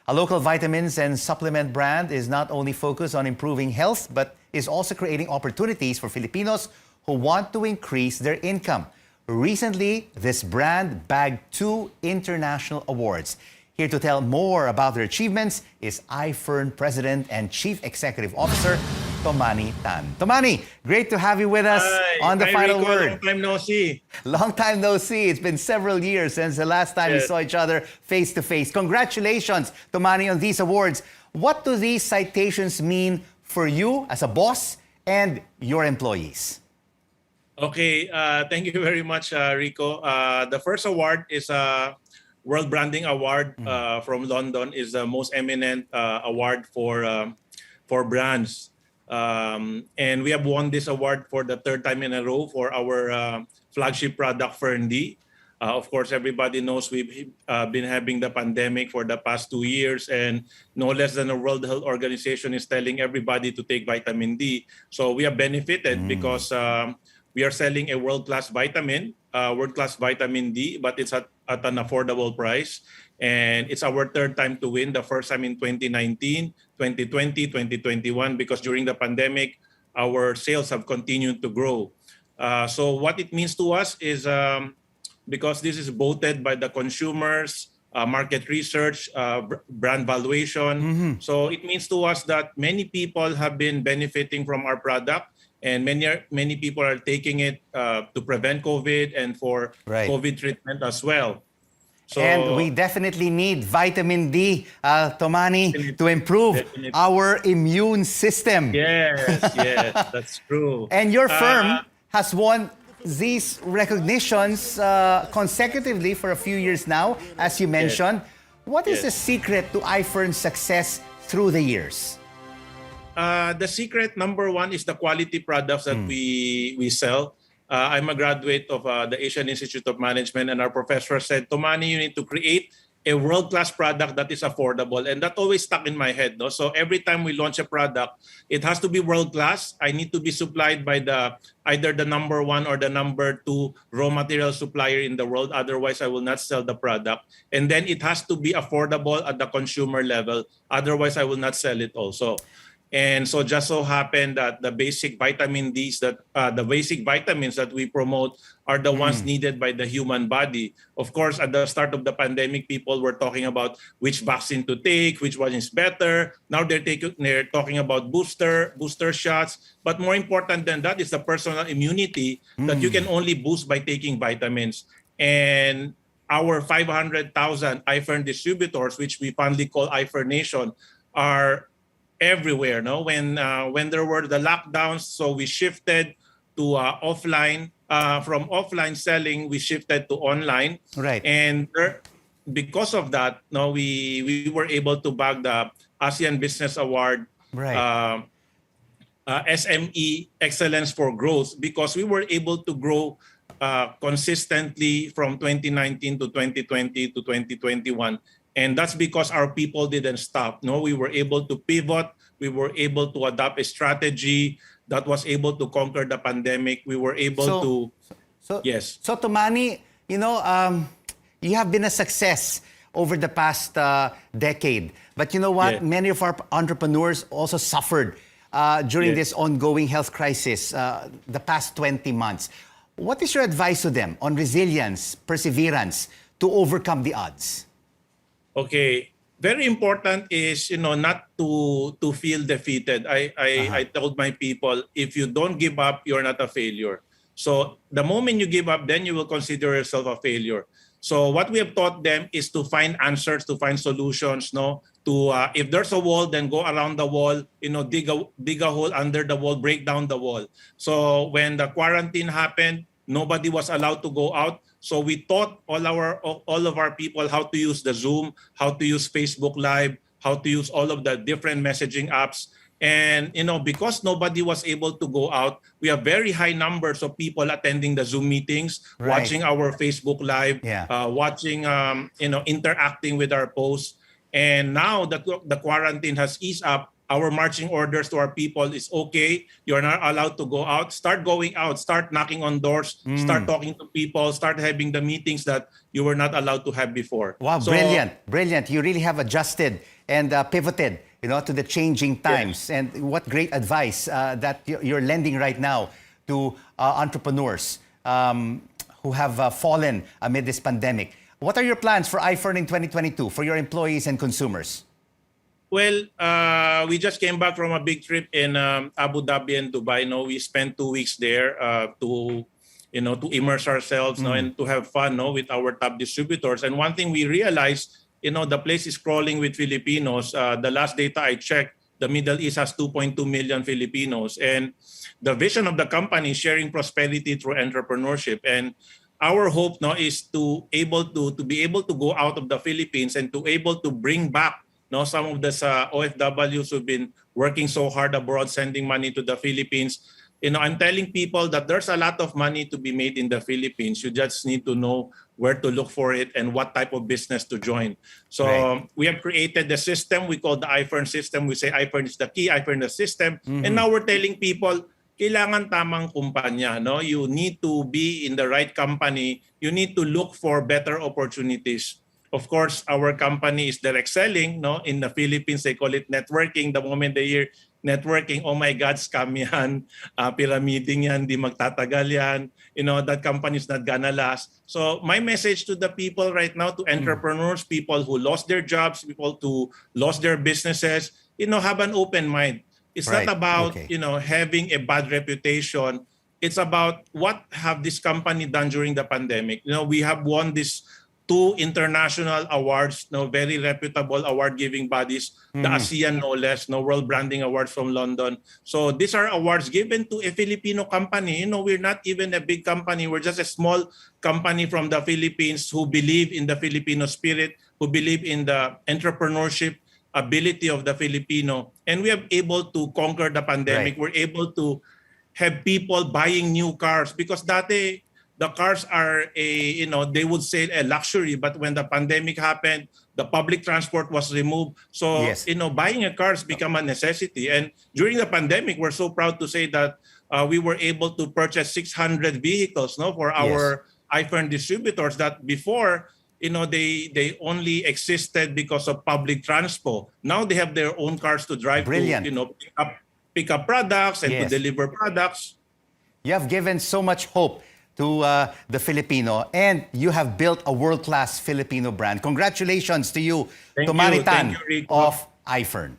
A local vitamins and supplement brand is not only focused on improving health, but is also creating opportunities for Filipinos who want to increase their income. Recently, this brand bagged 2 international awards. Here to tell more about their achievements is I-Fern President and Chief Executive Officer, Tomani Tan. Tomani, great to have you with us on the final Rico, word. long time no see. Long time no see. It's been several years since the last time we saw each other face to face. Congratulations, Tomani, on these awards. What do these citations mean for you as a boss and your employees? Okay, thank you very much, Rico. The first award is a World Branding Award from London. Is the most eminent award for brands. And we have won this award for the 3rd time in a row for our flagship product, Fern D. Of course, everybody knows we've been having the pandemic for the past 2 years, and no less than the World Health Organization is telling everybody to take vitamin D. So we have benefited because we are selling a world-class vitamin, world-class vitamin D, but it's at an affordable price. And it's our 3rd time to win. The first time in 2019, 2020, 2021, because during the pandemic, our sales have continued to grow. So what it means to us is because this is voted by the consumers, market research, brand valuation. So it means to us that many people have been benefiting from our product, and many people are taking it to prevent COVID and for COVID treatment as well. So, and we definitely need vitamin D, Tomani, to improve our immune system. Yes, that's true. And your firm has won these recognitions consecutively for a few years now, as you mentioned. What is the secret to I-Fern's success through the years? The secret, number one, is the quality products that we sell. I'm a graduate of the Asian Institute of Management, and our professor said, Tomani, you need to create a world-class product that is affordable. And that always stuck in my head. No? So every time we launch a product, it has to be world-class. I need to be supplied by either the number 1 or the number 2 raw material supplier in the world. Otherwise, I will not sell the product. And then it has to be affordable at the consumer level. Otherwise, I will not sell it also. And so just so happened that the basic vitamin Ds the basic vitamins that we promote are the ones needed by the human body. Of course, at the start of the pandemic, people were talking about which vaccine to take, which one is better. Now they're talking about booster shots. But more important than that is the personal immunity that you can only boost by taking vitamins. And our 500,000 I-Fern distributors, which we fondly call I-Fern Nation, are everywhere. No, when there were the lockdowns, so we shifted to offline. From offline selling, we shifted to online. Right. And because of that, no, we were able to bag the ASEAN Business Award, SME Excellence for Growth, because we were able to grow consistently from 2019 to 2020 to 2021. And that's because our people didn't stop. No, we were able to pivot. We were able to adopt a strategy that was able to conquer the pandemic. We were able So Tomani, you know, you have been a success over the past decade. But you know what? Many of our entrepreneurs also suffered during this ongoing health crisis the past 20 months. What is your advice to them on resilience, perseverance to overcome the odds? Okay, very important is, you know, not to feel defeated. I told my people, if you don't give up, you're not a failure. So the moment you give up, then you will consider yourself a failure. So what we have taught them is to find answers, to find solutions. No, to if there's a wall, then go around the wall. You know, dig a hole under the wall, break down the wall. So when the quarantine happened, nobody was allowed to go out. So we taught all of our people how to use the Zoom, how to use Facebook Live, how to use all of the different messaging apps. And you know, because nobody was able to go out, we have very high numbers of people attending the Zoom meetings, watching our Facebook Live, watching, you know, interacting with our posts. And now that the quarantine has eased up, our marching orders to our people is okay. You're not allowed to go out. Start going out. Start knocking on doors. Start talking to people. Start having the meetings that you were not allowed to have before. Wow, So, brilliant, brilliant. You really have adjusted and pivoted, to the changing times. And what great advice that you're lending right now to entrepreneurs who have fallen amid this pandemic. What are your plans for I-Fern in 2022 for your employees and consumers? well, we just came back from a big trip in Abu Dhabi and Dubai. We spent 2 weeks there to immerse ourselves and to have fun with our top distributors. And one thing we realized, the place is crawling with Filipinos. The last data I checked, the Middle East has 2.2 million Filipinos. And the vision of the company is sharing prosperity through entrepreneurship. And our hope now is to be able to go out of the Philippines and to able to bring back some of the OFWs who've been working so hard abroad, sending money to the Philippines. I'm telling people that there's a lot of money to be made in the Philippines. You just need to know where to look for it and what type of business to join. So we have created the system we call the I-Fern system. We say I-Fern is the key, I-Fern is the system. And now we're telling people, kailangan tamang kumpanya. You need to be in the right company. You need to look for better opportunities. Of course, our company is direct selling. In the Philippines, they call it networking. The moment they hear networking, oh my God, scam yan, pyramiding yan, di magtatagal yan. That company is not gonna last. So my message to the people right now, to entrepreneurs, people who lost their jobs, people who lost their businesses, have an open mind. It's not about, having a bad reputation. It's about what have this company done during the pandemic. We have won this 2 international awards, very reputable award-giving bodies, the ASEAN no less, World Branding Awards from London. So these are awards given to a Filipino company. We're not even a big company. We're just a small company from the Philippines who believe in the Filipino spirit, who believe in the entrepreneurship ability of the Filipino. And we are able to conquer the pandemic. We're able to have people buying new cars because dati, the cars are they would say a luxury, but when the pandemic happened, the public transport was removed. So, buying a car has become a necessity. And during the pandemic, we're so proud to say that we were able to purchase 600 vehicles for our I-Fern distributors that before, they only existed because of public transport. Now they have their own cars to drive to, pick up products and to deliver products. You have given so much hope to the Filipino, and you have built a world-class Filipino brand. Congratulations to you, Tomani Tan of I-Fern.